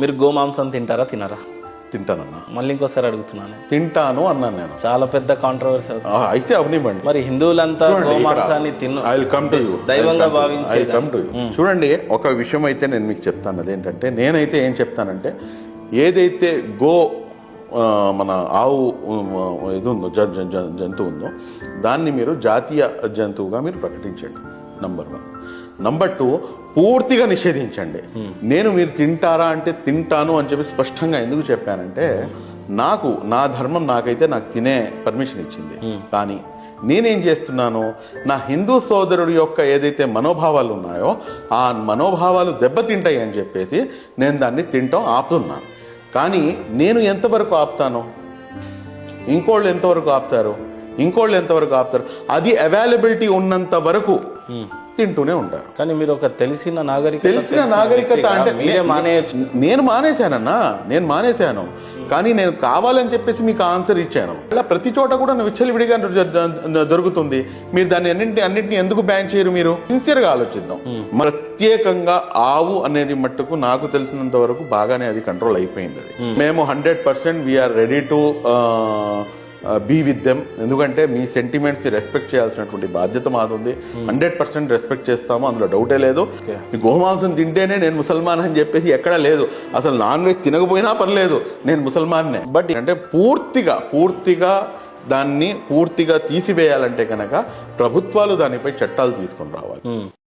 మీరు గోమాంసం తింటారా తినరా? తింటానన్నా. మళ్ళీ ఇంకోసారి అడుగుతున్నాను. తింటాను అన్నాను నేను. చాలా పెద్ద కాంట్రవర్సీ. అయితే అవనివ్వండి. మరి హిందువులంతా గోమాంసాన్ని తిన్ను దైవంగా భావించే. చూడండి, ఒక విషయం అయితే నేను మీకు చెప్తాను. అదేంటంటే నేనైతే ఏం చెప్తానంటే, ఏదైతే మన ఆవు ఇది ఉందో జంతువు ఉందో దాన్ని మీరు జాతీయ జంతువుగా మీరు ప్రకటించండి. నంబర్ 1. నంబర్ 2, పూర్తిగా నిషేధించండి. నేను మీరు తింటారా అంటే తింటాను అని చెప్పి స్పష్టంగా ఎందుకు చెప్పానంటే, నా ధర్మం నాకైతే నాకు తినే పర్మిషన్ ఇచ్చింది. కానీ నేనేం చేస్తున్నాను, నా హిందూ సోదరుడి యొక్క ఏదైతే మనోభావాలు ఉన్నాయో ఆ మనోభావాలు దెబ్బతింటాయి అని చెప్పేసి నేను దాన్ని తింటాం ఆపుతున్నాను. కానీ నేను ఎంతవరకు ఆపుతాను, ఇంకోళ్ళు ఎంతవరకు ఆపుతారు, అది అవైలబిలిటీ ఉన్నంత వరకు తింటూనే ఉంటారు. కానీ మీరు ఒక తెలిసిన నాగరికత అంటే నేను మానేశాను. కానీ నేను కావాలని చెప్పేసి మీకు ఆన్సర్ ఇచ్చాను. అలా ప్రతి చోట కూడా విచ్చలవిడిగా దొరుకుతుంది. మీరు దాన్ని అన్నింటినీ ఎందుకు బ్యాన్ చేయరు? మీరు సిన్సియర్గా ఆలోచిద్దాం. ప్రత్యేకంగా ఆవు అనేది మట్టుకు నాకు తెలిసినంత వరకు బాగానే అది కంట్రోల్ అయిపోయింది. మేము 100% we're ready to be with them. ఎందుకంటే మీ సెంటిమెంట్స్ రెస్పెక్ట్ చేయాల్సినటువంటి బాధ్యత మాది. 100% రెస్పెక్ట్ చేస్తాము, అందులో డౌటే లేదు. మీ గోమాంసం తింటేనే నేను ముసల్మాన్ అని చెప్పేసి ఎక్కడా లేదు. అసలు నాన్ వెజ్ తినకపోయినా పర్లేదు, నేను ముసల్మాన్నే. బట్ అంటే పూర్తిగా దాన్ని తీసివేయాలంటే కనుక ప్రభుత్వాలు దానిపై చట్టాలు తీసుకొని రావాలి.